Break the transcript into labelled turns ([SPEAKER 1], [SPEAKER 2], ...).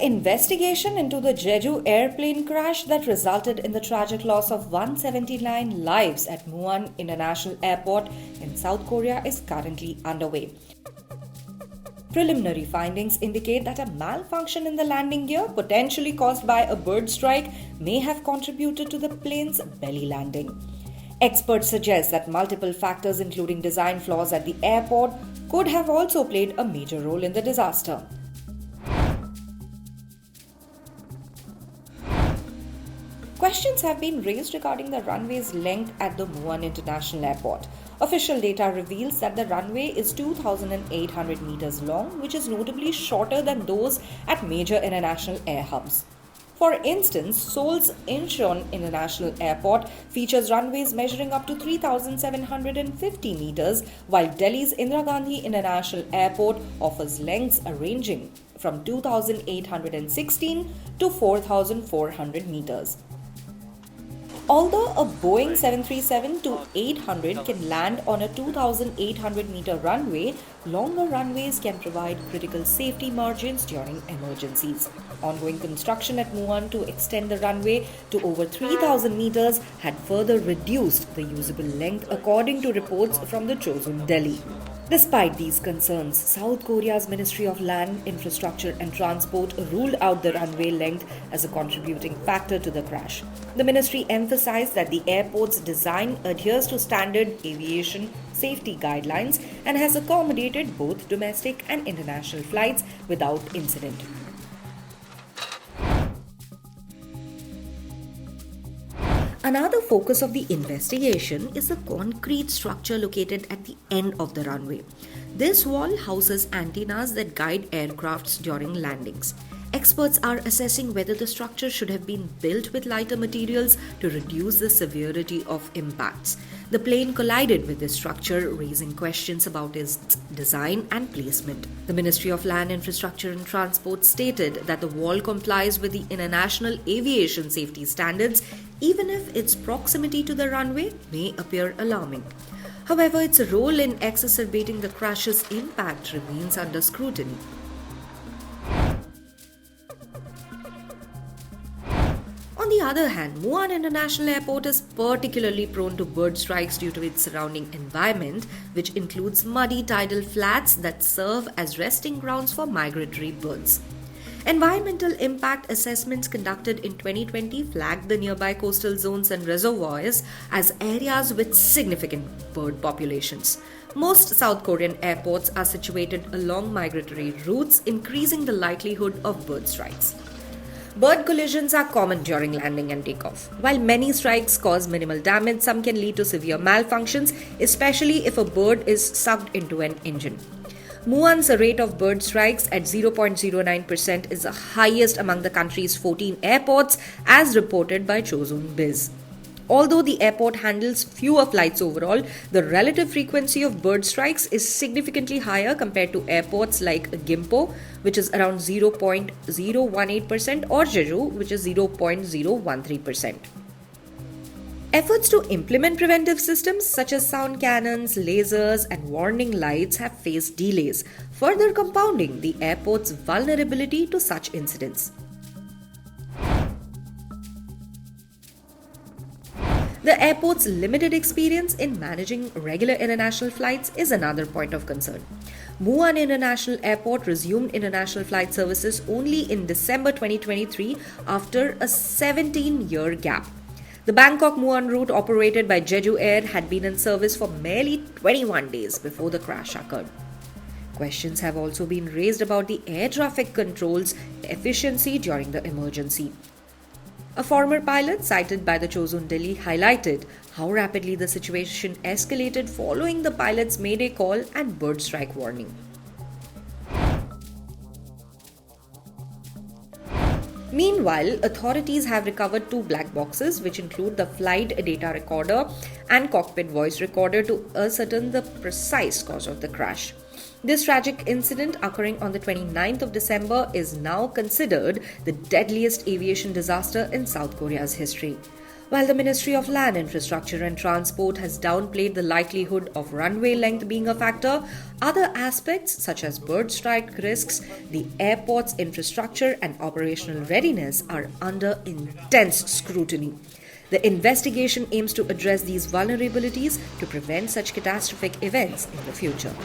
[SPEAKER 1] The investigation into the Jeju airplane crash that resulted in the tragic loss of 179 lives at Muan International Airport in South Korea is currently underway. Preliminary findings indicate that a malfunction in the landing gear, potentially caused by a bird strike, may have contributed to the plane's belly landing. Experts suggest that multiple factors, including design flaws at the airport, could have also played a major role in the disaster. Questions have been raised regarding the runway's length at the Muan International Airport. Official data reveals that the runway is 2,800 meters long, which is notably shorter than those at major international air hubs. For instance, Seoul's Incheon International Airport features runways measuring up to 3,750 meters, while Delhi's Indira Gandhi International Airport offers lengths ranging from 2,816 to 4,400 meters. Although a Boeing 737-800 can land on a 2,800 meter runway, longer runways can provide critical safety margins during emergencies. Ongoing construction at Muan to extend the runway to over 3,000 meters had further reduced the usable length, according to reports from the Chosun Delhi. Despite these concerns, South Korea's Ministry of Land, Infrastructure and Transport ruled out the runway length as a contributing factor to the crash. The ministry emphasized that the airport's design adheres to standard aviation safety guidelines and has accommodated both domestic and international flights without incident. Another focus of the investigation is the concrete structure located at the end of the runway. This wall houses antennas that guide aircrafts during landings. Experts are assessing whether the structure should have been built with lighter materials to reduce the severity of impacts. The plane collided with this structure, raising questions about its design and placement. The Ministry of Land, Infrastructure and Transport stated that the wall complies with the international aviation safety standards, even if its proximity to the runway may appear alarming. However, its role in exacerbating the crash's impact remains under scrutiny. On the other hand, Muan International Airport is particularly prone to bird strikes due to its surrounding environment, which includes muddy tidal flats that serve as resting grounds for migratory birds. Environmental impact assessments conducted in 2020 flagged the nearby coastal zones and reservoirs as areas with significant bird populations. Most South Korean airports are situated along migratory routes, increasing the likelihood of bird strikes. Bird collisions are common during landing and takeoff. While many strikes cause minimal damage, some can lead to severe malfunctions, especially if a bird is sucked into an engine. Muan's rate of bird strikes at 0.09% is the highest among the country's 14 airports, as reported by Chosun Biz. Although the airport handles fewer flights overall, the relative frequency of bird strikes is significantly higher compared to airports like Gimpo, which is around 0.018%, or Jeju, which is 0.013%. Efforts to implement preventive systems such as sound cannons, lasers, and warning lights have faced delays, further compounding the airport's vulnerability to such incidents. The airport's limited experience in managing regular international flights is another point of concern. Muan International Airport resumed international flight services only in December 2023 after a 17-year gap. The Bangkok-Muan route operated by Jeju Air had been in service for merely 21 days before the crash occurred. Questions have also been raised about the air traffic control's efficiency during the emergency. A former pilot cited by the Chosun Delhi highlighted how rapidly the situation escalated following the pilot's mayday call and bird strike warning. Meanwhile, authorities have recovered 2 black boxes, which include the flight data recorder and cockpit voice recorder, to ascertain the precise cause of the crash. This tragic incident occurring on the 29th of December is now considered the deadliest aviation disaster in South Korea's history. While the Ministry of Land, Infrastructure and Transport has downplayed the likelihood of runway length being a factor, other aspects such as bird strike risks, the airport's infrastructure and operational readiness are under intense scrutiny. The investigation aims to address these vulnerabilities to prevent such catastrophic events in the future.